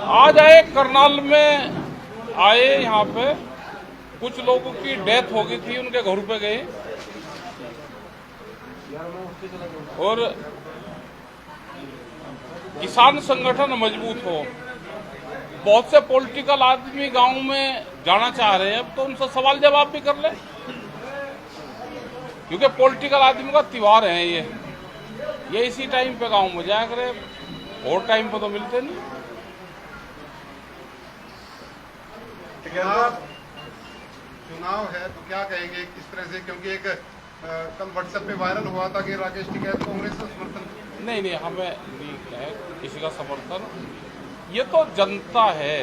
आज आए करनाल में आए, यहाँ पे कुछ लोगों की डेथ हो गई थी, उनके घर पे गए और किसान संगठन मजबूत हो। बहुत से पॉलिटिकल आदमी गांव में जाना चाह रहे हैं, अब तो उनसे सवाल जवाब भी कर ले, क्योंकि पॉलिटिकल आदमी का त्योहार है ये इसी टाइम पे गांव में जाया करे, और टाइम पे तो मिलते नहीं। चुनाव है तो क्या कहेंगे किस तरह से, क्योंकि एक कल व्हाट्सएप पे वायरल हुआ था कि राकेश टिकैत कांग्रेस का समर्थन। नहीं, हमें नहीं है किसी का समर्थन। ये तो जनता है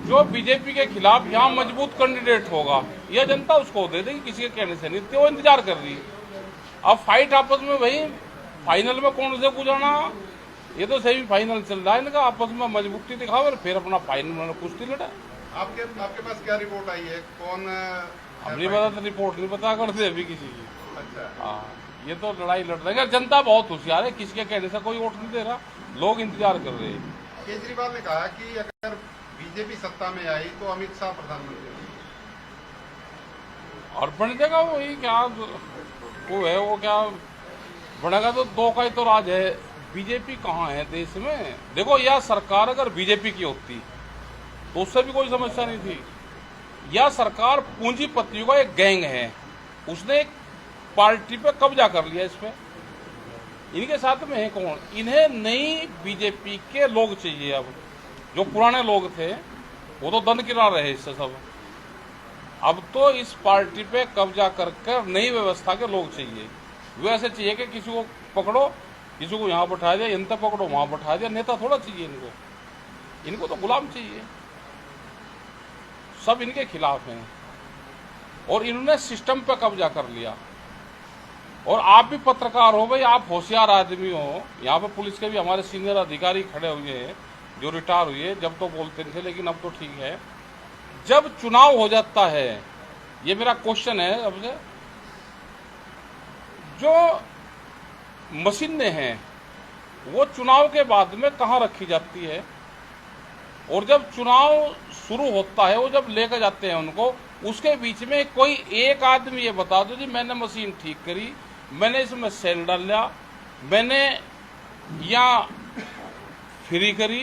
जो बीजेपी के खिलाफ यहाँ मजबूत कैंडिडेट होगा, यह जनता उसको दे देगी, किसी के कहने से नहीं। तो वो इंतजार कर रही है। अब फाइट आपस में, भाई फाइनल में कौन से गुजरना, ये तो सेमीफाइनल चल रहा है इनका, आपस में मजबूती दिखाओ और फिर अपना फाइनल में कुश्ती लड़ा। आपके पास क्या रिपोर्ट आई है, कौन? हम नहीं पता, रिपोर्ट नहीं पता करते अभी किसी की। अच्छा, हाँ, ये तो लड़ाई लड़ रहे हैं। जनता बहुत होशियार है, किसी के कहने से कोई वोट नहीं दे रहा, लोग इंतजार कर रहे हैं। केजरीवाल ने कहा कि अगर बीजेपी सत्ता में आई तो अमित शाह प्रधानमंत्री और बन जाएगा वही, क्या वो है, वो क्या बनेगा, तो दो का ही तो राज है। बीजेपी कहाँ है देश में? देखो, यह सरकार अगर बीजेपी की होती तो उससे भी कोई समस्या नहीं थी। यह सरकार पूंजीपतियों का एक गैंग है, उसने एक पार्टी पे कब्जा कर लिया। इस पे इनके साथ में है कौन? इन्हें नई बीजेपी के लोग चाहिए। अब जो पुराने लोग थे वो तो दंड किनार रहे इससे सब। अब तो इस पार्टी पे कब्जा कर नई व्यवस्था के लोग चाहिए। वो ऐसे चाहिए कि किसी को पकड़ो, किसी को यहाँ बैठा दिया, इनता पकड़ो वहां बैठा दिया। नेता थोड़ा चाहिए इनको तो गुलाम चाहिए। सब इनके खिलाफ हैं और इन्होंने सिस्टम पे कब्जा कर लिया। और आप भी पत्रकार हो भाई, आप होशियार आदमी हो। यहाँ पे पुलिस के भी हमारे सीनियर अधिकारी खड़े हुए हैं जो रिटायर हुए, जब तो बोलते थे लेकिन अब तो ठीक है। जब चुनाव हो जाता है, ये मेरा क्वेश्चन है अब से, जो मशीनें हैं वो चुनाव के बाद में कहाँ रखी जाती है? और जब चुनाव शुरू होता है, वो जब लेकर जाते हैं उनको, उसके बीच में कोई एक आदमी ये बता दो जी मैंने मशीन ठीक करी, मैंने इसमें सेल डाल लिया, मैंने या फ्री करी,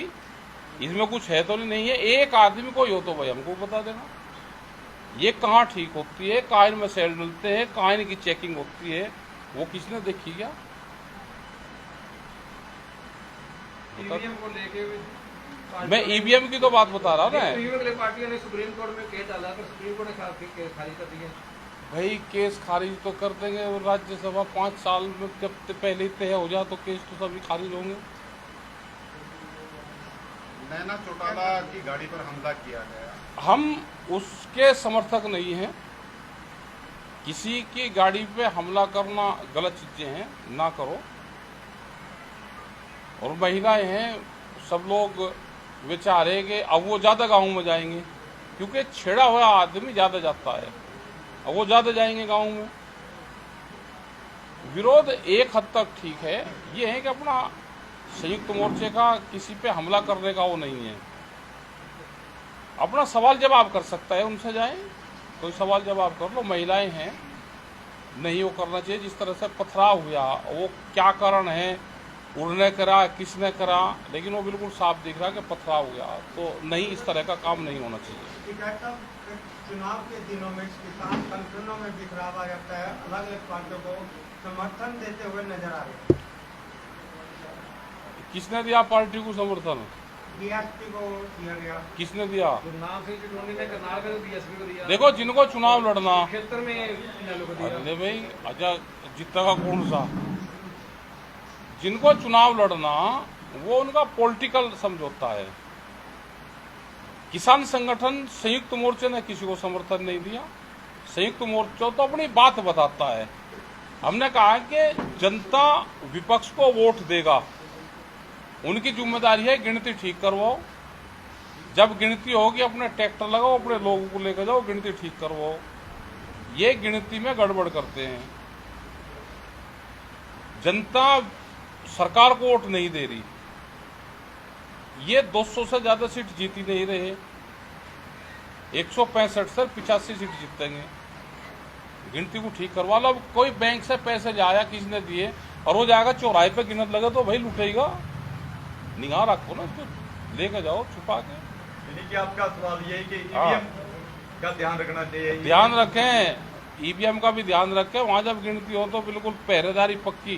इसमें कुछ है तो नहीं है। एक आदमी कोई हो तो भाई हमको बता देना, ये कहाँ ठीक होती है, कहाँ इनमें सेल डलते हैं, कहाँ इनकी चेकिंग होती है, वो किसने देखी क्या? ईवीएम को लेके मैं ईवीएम की तो बात बता रहा हूँ ना। पार्टियों ने सुप्रीम कोर्ट में केस डाला, पर सुप्रीम कोर्ट ने केस खारिज कर दिया। भाई केस खारिज तो कर देंगे, और राज्यसभा 5 साल में जब पहले तय हो जाए तो केस तो सभी खारिज होंगे। नैना चौटाला की गाड़ी पर हमला किया गया, हम उसके समर्थक नहीं हैं। किसी की गाड़ी पे हमला करना गलत चीजें हैं, ना करो। और महिलाएं हैं, सब लोग बेचारे के अब वो ज्यादा गाँव में जाएंगे, क्योंकि छेड़ा हुआ आदमी ज्यादा जाता है, अब वो ज्यादा जाएंगे गाँव में। विरोध एक हद तक ठीक है, ये है कि अपना संयुक्त मोर्चे का किसी पे हमला करने का वो नहीं है। अपना सवाल जवाब कर सकता है, उनसे जाए कोई सवाल जवाब कर लो। महिलाएं हैं, नहीं वो करना चाहिए। जिस तरह से पथराव हुआ, वो क्या कारण है, उड़ने करा, किसने करा, लेकिन वो बिल्कुल साफ दिख रहा है कि पथराव हुआ। तो नहीं, इस तरह का काम नहीं होना चाहिए। चुनाव के दिनों में किसान संगठनों में बिखराव आ जाता है, अलग अलग पार्टियों को समर्थन देते हुए नजर आ रहे हैं। किसने दिया पार्टी को समर्थन? बीएसपी को दिया गया। किसने दिया? गुरनाम सिंह चिटोनी ने करनाल में बीएसपी को दिया। देखो, जिनको चुनाव लड़ना, क्षेत्र में इन्होंने को दिया। अरे भाई, अच्छा जीतेगा कौन सा? जिनको चुनाव लड़ना वो उनका पॉलिटिकल समझौता है। किसान संगठन संयुक्त मोर्चे ने किसी को समर्थन नहीं दिया। संयुक्त मोर्चा तो अपनी बात बताता है। हमने कहा कि जनता विपक्ष को वोट देगा, उनकी जिम्मेदारी है गिनती ठीक करवाओ। जब गिनती होगी अपने ट्रैक्टर लगाओ, अपने लोगों को लेकर जाओ, गिनती ठीक करवाओ। ये गिनती में गड़बड़ करते हैं। जनता सरकार को वोट नहीं दे रही, ये 200 से ज्यादा सीट जीत ही नहीं रहे। 165 से 85 सीट जीतेंगे। गिनती को ठीक करवा लो। अब कोई बैंक से पैसे जाया किसी ने दिए और वो जाएगा चौराहे पे गिनत लगे तो भाई लुटेगा। निगाह रखो ना, तो लेके जाओ छुपा के। यानी कि आपका सवाल ये है कि हाँ। ईवीएम का ध्यान रखना चाहिए। ध्यान रखें, ईवीएम का भी ध्यान रखें। वहां जब गिनती हो तो बिल्कुल पहरेदारी पक्की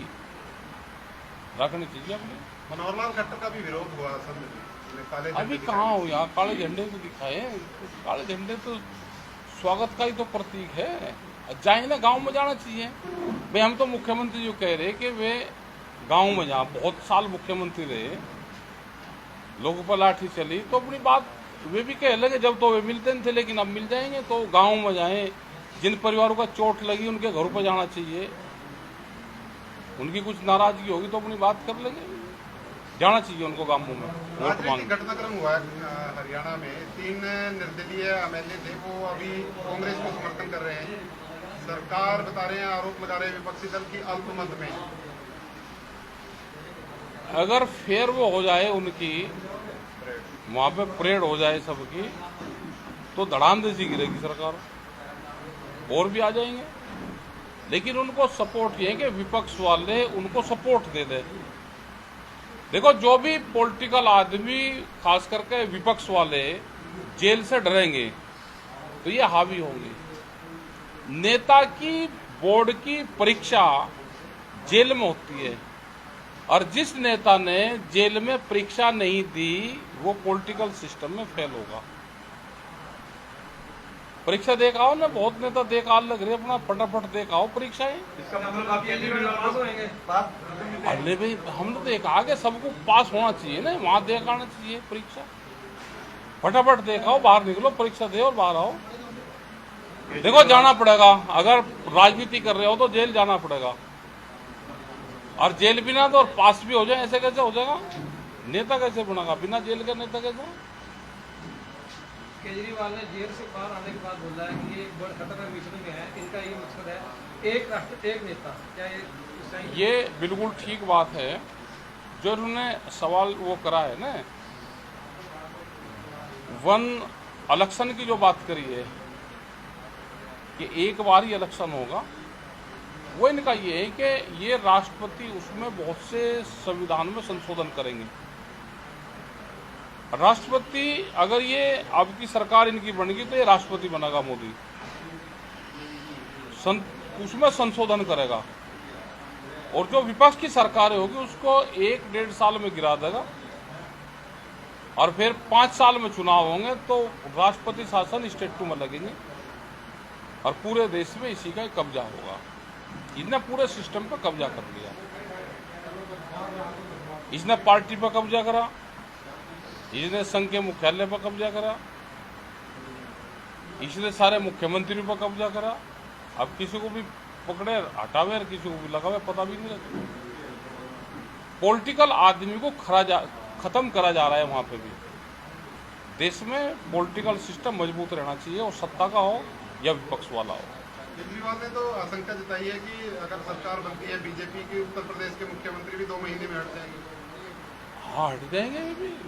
रखनी चाहिए अपनी। मनोहर लाल खट्टर का भी विरोध हुआ असल में, काले झंडे अभी दिखाए। कहाँ हो यहाँ काले झंडे को दिखाए। काले झंडे तो स्वागत का ही तो प्रतीक है। जाए ना, गांव में जाना चाहिए भाई। हम तो मुख्यमंत्री जो कह रहे कि वे गांव में जहाँ बहुत साल मुख्यमंत्री रहे, लोगों पर लाठी चली, तो अपनी बात वे भी कह लेंगे। जब तो वे मिलते नहीं थे, लेकिन अब मिल जाएंगे। तो गांव में जाएं, जिन परिवारों का चोट लगी उनके घरों पर जाना चाहिए। उनकी कुछ नाराजगी होगी तो अपनी बात कर लेंगे। जाना चाहिए उनको गांवों में वोट राजनीतिक मांग। घटनाक्रम हुआ है हरियाणा में। 3 निर्दलीय एमएलए थे, वो अभी कांग्रेस को समर्थन कर रहे हैं। सरकार बता रहे हैं, आरोप लगा रहे हैं विपक्षी दल की अल्पमत में। अगर फेयर वो हो जाए उनकी, वहां पे परेड हो जाए सबकी, तो धड़ाम देसी गिरेगी सरकार और भी आ जाएंगे। लेकिन उनको सपोर्ट ये है कि विपक्ष वाले उनको सपोर्ट दे दे। देखो, जो भी पॉलिटिकल आदमी, खास करके विपक्ष वाले, जेल से डरेंगे तो ये हावी होंगे। नेता की बोर्ड की परीक्षा जेल में होती है, और जिस नेता ने जेल में परीक्षा नहीं दी वो पॉलिटिकल सिस्टम में फेल होगा। परीक्षा देख आओ ना, बहुत नेता देख आ लग रहे अपना, फटाफट देख आओ परीक्षाएं। इसका मतलब आप ये पास होंगे। अरे भाई, हमने तो एक आगे सबको पास होना चाहिए ना, वहां देख आना चाहिए परीक्षा। फटाफट देखाओ, बाहर निकलो, परीक्षा दे और बाहर आओ। देखो, जाना पड़ेगा। अगर राजनीति कर रहे हो तो जेल जाना पड़ेगा, और जेल बिना तो और पास भी हो जाए, ऐसे कैसे हो जाएगा? नेता कैसे बनेगा बिना जेल के? नेता कैसे? केजरीवाल ने जेल से बाहर आने के बाद बोला है कि ये एक बड़ा खतरनाक मिशन में है, इनका ये मकसद है एक राष्ट्र एक नेता। क्या ये सही? ये बिल्कुल ठीक बात है जो उन्होंने सवाल वो करा है ना, वन इलेक्शन की जो बात करी है कि एक बार ही इलेक्शन होगा। वो इनका ये है कि ये राष्ट्रपति उसमें बहुत से संविधान में संशोधन करेंगे। राष्ट्रपति, अगर ये अब की सरकार इनकी बनेगी तो ये राष्ट्रपति बनेगा मोदी, उसमें संशोधन करेगा। और जो विपक्ष की सरकार होगी उसको 1-1.5 साल में गिरा देगा, और फिर 5 साल में चुनाव होंगे तो राष्ट्रपति शासन स्टेट 2 में लगेंगे, और पूरे देश में इसी का कब्जा होगा। इसने पूरे सिस्टम पर कब्जा कर लिया। इसने पार्टी पर कब्जा करा, इसने संघ के मुख्यालय पर कब्जा करा, इसने सारे मुख्यमंत्री पर कब्जा करा। अब किसी को भी पकड़े हटावे और किसी को भी लगावे, पता भी नहीं लगता। पॉलिटिकल आदमी को खत्म करा जा रहा है वहां पे भी। देश में पॉलिटिकल सिस्टम मजबूत रहना चाहिए, और सत्ता का हो या विपक्ष वाला हो। केजरीवाल ने तो आशंका जताई है कि अगर सरकार बनती है बीजेपी की, उत्तर प्रदेश के मुख्यमंत्री भी 2 महीने में हट जाएंगे। हाँ, हट जाएंगे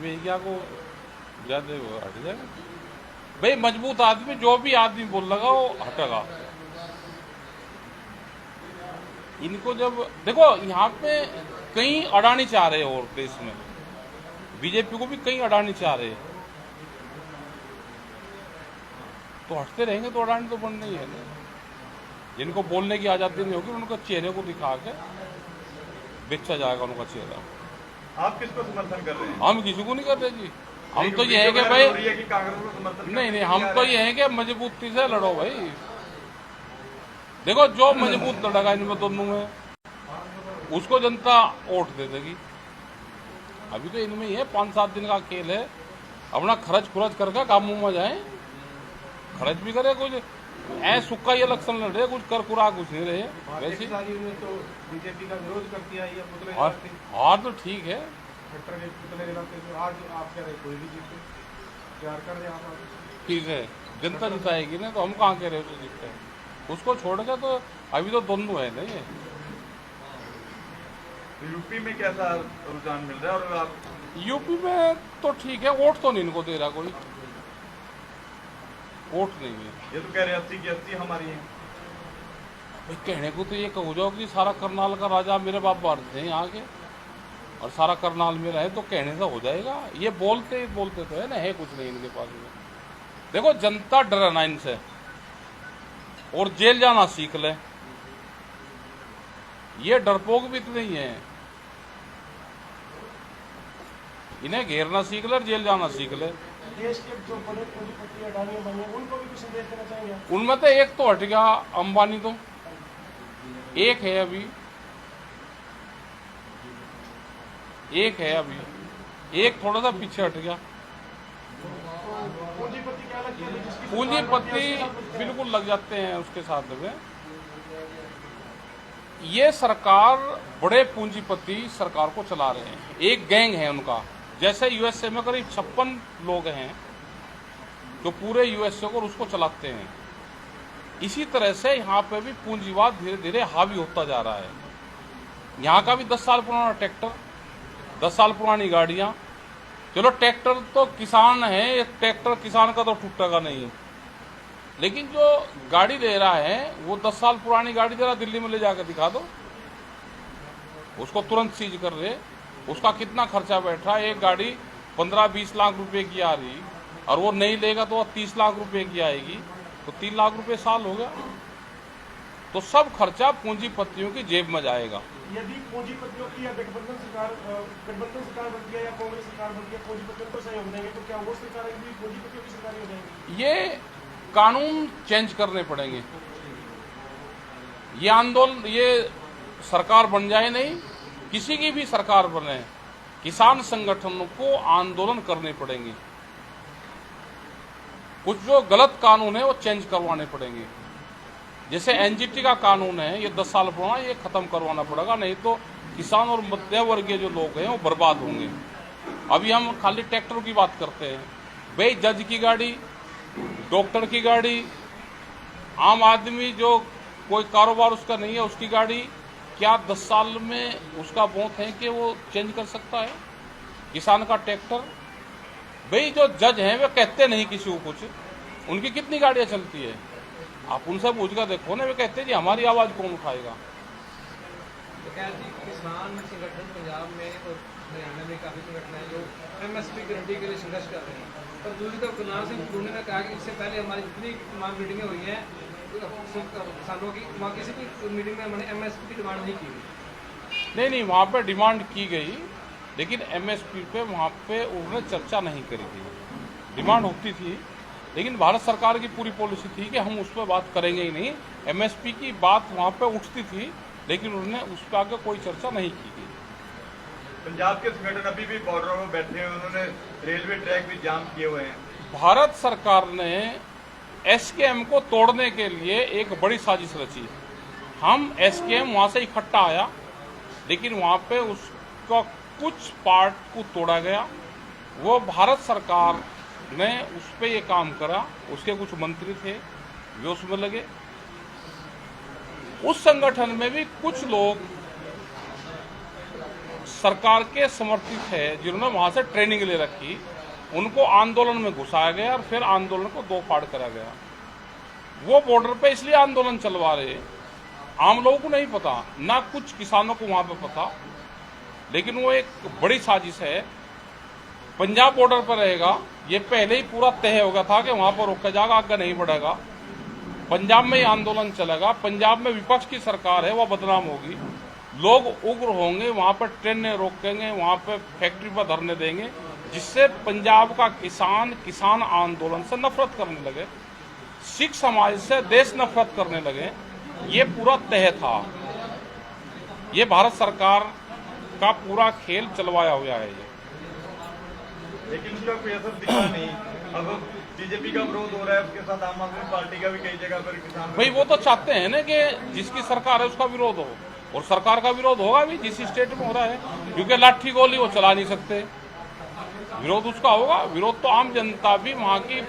वे क्या को ज्यादा हट जाएंगे भाई। मजबूत आदमी, जो भी आदमी बोल लगा वो हटेगा। इनको जब देखो, यहाँ पे कई अडानी चाह रहे और देश में बीजेपी को भी कई अडानी चाह रहे, तो हटते रहेंगे तो अडानी तो बनना ही है ना। जिनको बोलने की आजादी नहीं होगी उनका चेहरे को दिखा के बेचा जाएगा उनका चेहरा। आप किसको समर्थन कर रहे हैं? हम किसी को नहीं कर रहे जी। हम तो ये है कि भाई, कांग्रेस को समर्थन नहीं, हम तो ये है कि मजबूती से लड़ो भाई। देखो, जो मजबूत लड़ेगा इनमें दोनों में, उसको जनता वोट दे देगी। अभी तो इनमें ही है, 5-7 दिन का खेल है। अपना खर्च खुरच करके कामों में जाए, खर्च भी करे। कुछ ऐसा सुक्का ये इलेक्शन लड़ रहे, कुछ कर कुरा कुछ नहीं रहे वैसे। तो बीजेपी का विरोध करती आई है पुतले हाँ, तो ठीक है। खट्टर के पुतले इलाके से आज आप कह रहे कोई भी जीते, प्यार कर रहे आप। ठीक है, जनता जिताएगी ना, तो हम कहाँ कह रहे हो जीतते हैं। उसको छोड़ के तो अभी तो दोनों है ना ये। तो यूपी में कैसा रुझान मिल रहा है? और आप यूपी में तो ठीक है, वोट तो नहीं इनको दे रहा कोई, वोट नहीं है। ये तो कह रहे हैं 80 की 80 हमारी है। भाई कहने को तो ये कहो जाओ कि सारा करनाल का राजा मेरे बाप बार थे यहाँ के, और सारा करनाल में रहे, तो कहने से हो जाएगा? ये बोलते तो है ना, है कुछ नहीं इनके पास में। देखो जनता डरे ना इनसे, और जेल जाना सीख ले। ये डरपोक भी इतने ही है, इन्हें घेरना सीख ले और जेल जाना सीख ले। देश के जो बड़े पूंजीपति अडानी बने उनको भी कुछ संदेश देना चाहेंगे? उनमें तो एक तो हट गया, अंबानी, तो एक है अभी, एक थोड़ा सा पीछे हट गया। पूंजीपति क्या लगता है जिसकी पूंजीपति बिल्कुल लग जाते हैं उसके साथ में। ये सरकार, बड़े पूंजीपति सरकार को चला रहे हैं, एक गैंग है उनका। जैसे यूएसए में करीब 56 लोग हैं जो पूरे यूएसए को उसको चलाते हैं, इसी तरह से यहाँ पे भी पूंजीवाद धीरे धीरे हावी होता जा रहा है। यहाँ का भी 10 साल पुराना ट्रैक्टर, 10 साल पुरानी गाड़ियाँ। चलो ट्रैक्टर तो किसान है, ये ट्रैक्टर किसान का तो टूटेगा नहीं, लेकिन जो गाड़ी ले रहा है वो 10 साल पुरानी गाड़ी जरा दिल्ली में ले जाकर दिखा दो, उसको तुरंत सीज कर रहे। उसका कितना खर्चा बैठ रहा है? एक गाड़ी 15-20 लाख रुपए की आ रही, और वो नहीं लेगा तो 30 लाख रुपए की आएगी, तो 3 लाख रुपए साल हो गया। तो सब खर्चा पूंजीपतियों की जेब में जाएगा। यदि पूंजीपतियों की या गठबंधन सरकार बनती है या कांग्रेस सरकार बनती है, पूंजीपतियों को सहयोग देंगे, तो क्या वो सरकार भी पूंजीपतियों की सरकार हो जाएगी? ये कानून चेंज करने पड़ेंगे। ये आंदोलन, ये सरकार बन जाए नहीं, किसी की भी सरकार बने, किसान संगठनों को आंदोलन करने पड़ेंगे। कुछ जो गलत कानून है वो चेंज करवाने पड़ेंगे। जैसे एनजीटी का कानून है, ये 10 साल पुराना, ये खत्म करवाना पड़ेगा, नहीं तो किसान और मध्य वर्गीय जो लोग हैं वो बर्बाद होंगे। अभी हम खाली ट्रैक्टर की बात करते हैं, भाई जज की गाड़ी, डॉक्टर की गाड़ी, आम आदमी जो कोई कारोबार उसका नहीं है उसकी गाड़ी, क्या 10 साल में उसका बहुत है कि वो चेंज कर सकता है? किसान का ट्रैक्टर, भाई जो जज हैं वे कहते नहीं किसी को कुछ, उनकी कितनी गाड़ियां चलती है, आप उनसे पूछ कर देखो ना, वे कहते हैं जी हमारी आवाज कौन उठाएगा। तो क्या जी किसान संगठन पंजाब में और हरियाणा में काफी संगठन है जो एमएसपी गारंटी के लिए संघर्ष कर रहे हैं, पर दूसरी तरफ करनाल सिंह टूडू ने कहा कि इससे पहले हमारी जितनी तमाम मीटिंगें हुई हैं किसानों की, वहाँ किसी भी मीटिंग में हमने एमएसपी की डिमांड नहीं की। नहीं, वहाँ पे डिमांड की गई, लेकिन एमएसपी पे वहाँ पे उन्होंने चर्चा नहीं करी थी। डिमांड होती थी, लेकिन भारत सरकार की पूरी पॉलिसी थी कि हम उस पर बात करेंगे ही नहीं। एमएसपी की बात वहाँ पे उठती थी, लेकिन उन्होंने उस पर आगे कोई चर्चा नहीं की गई। पंजाब के संगठन अभी भी बॉर्डरों में बैठे हैं, उन्होंने रेलवे ट्रैक भी जाम किए हुए हैं। भारत सरकार ने एसकेएम को तोड़ने के लिए एक बड़ी साजिश रची। हम एसकेएम वहाँ से इकट्ठा आया, लेकिन वहाँ पे उसका कुछ पार्ट को तोड़ा गया। वो भारत सरकार ने उस पर ये काम करा, उसके कुछ मंत्री थे वे उसमें लगे। उस संगठन में भी कुछ लोग सरकार के समर्थित है, जिन्होंने वहां से ट्रेनिंग ले रखी, उनको आंदोलन में घुसाया गया और फिर आंदोलन को दो फाड़ करा गया। वो बॉर्डर पे इसलिए आंदोलन चलवा रहे, आम लोगों को नहीं पता, ना कुछ किसानों को वहां पे पता, लेकिन वो एक बड़ी साजिश है। पंजाब बॉर्डर पर रहेगा, ये पहले ही पूरा तय हो गया था कि वहां पर रोका जाएगा, आगे नहीं बढ़ेगा। पंजाब में ही आंदोलन चलेगा, पंजाब में विपक्ष की सरकार है, वह बदनाम होगी, लोग उग्र होंगे, वहां पर ट्रेनें रोकेंगे, वहां पर फैक्ट्री पर धरने देंगे, जिससे पंजाब का किसान आंदोलन से नफरत करने लगे, सिख समाज से देश नफरत करने लगे। ये पूरा तय था, ये भारत सरकार का पूरा खेल चलवाया हुआ है ये। लेकिन उसका कोई असर दिखा नहीं। अब बीजेपी का विरोध हो रहा है, उसके साथ आम आदमी पार्टी का भी कई जगह पर किसान भाई वो तो चाहते हैं ना कि जिसकी सरकार है उसका विरोध हो, और सरकार का विरोध होगा भी जिस स्टेट में हो रहा है, क्योंकि लाठी गोली वो चला नहीं सकते, विरोध उसका होगा। विरोध तो आम जनता भी वहाँ की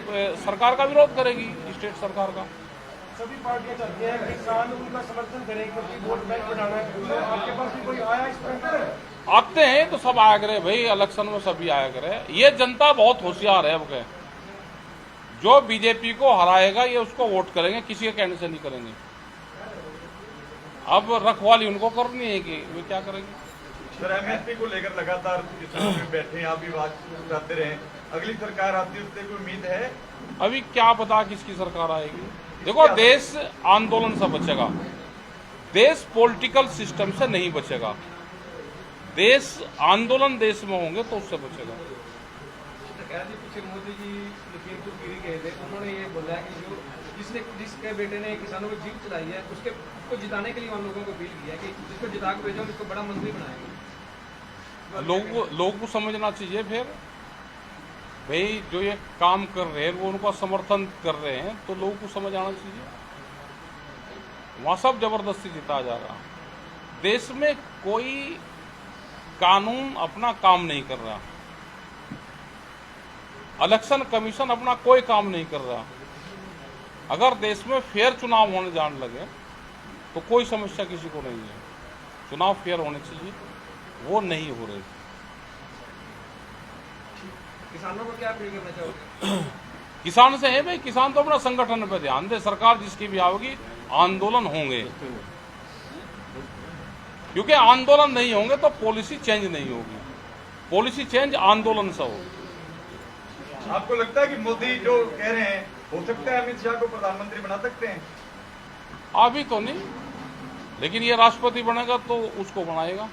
सरकार का विरोध करेगी, स्टेट सरकार का। सभी पार्टियां चाहती हैं किसान उनका समर्थन करें क्योंकि वोट बैंक बढ़ाना है। तो आपके पास भी कोई आया इस पर? आते हैं तो सब आया करे भाई, इलेक्शन में सभी आया करे। ये जनता बहुत होशियार है। अब जो बीजेपी को हराएगा ये उसको वोट करेंगे, किसी के कहने से नहीं करेंगे। अब रखवाली उनको करनी है कि वे क्या करेंगे। सर एमएसपी को लेकर लगातार किसानों में बैठे हैं, आप भी बात करते रहे, अगली सरकार आती है उससे कोई उम्मीद है? अभी क्या पता किसकी सरकार आएगी। देखो, देश आंदोलन से बचेगा, देश पॉलिटिकल सिस्टम से नहीं बचेगा। देश आंदोलन देश में होंगे तो उससे बचेगा। खैर जी, पीछे मोदी जी लखीमपुर खीरी गए थे, उन्होंने ये बोला कि जिसके बेटे ने किसानों की जीप चलाई है उसको जिताने के लिए उन लोगों को अपील किया कि जिसको जिता के भेजो उसको बड़ा मंत्री बनाएंगे। लोगों को समझना चाहिए फिर भाई, जो ये काम कर रहे हैं वो उनका समर्थन कर रहे हैं तो लोगों को समझ आना चाहिए। वहां सब जबरदस्ती जिताया जा रहा। देश में कोई कानून अपना काम नहीं कर रहा, इलेक्शन कमीशन अपना कोई काम नहीं कर रहा। अगर देश में फेयर चुनाव होने जाने लगे तो कोई समस्या किसी को नहीं है। चुनाव फेयर होने चाहिए, वो नहीं हो रहे। किसानों को क्या अपील करना चाहोगे? किसान से है भाई, किसान तो अपना संगठन पे ध्यान दे। सरकार जिसकी भी आओगी आंदोलन होंगे, क्योंकि आंदोलन नहीं होंगे तो पॉलिसी चेंज नहीं होगी। पॉलिसी चेंज आंदोलन से होगी। आपको लगता है कि मोदी जो कह रहे हैं हो सकता है अमित शाह को प्रधानमंत्री बना सकते हैं? अभी तो नहीं, लेकिन ये राष्ट्रपति बनेगा तो उसको बनाएगा।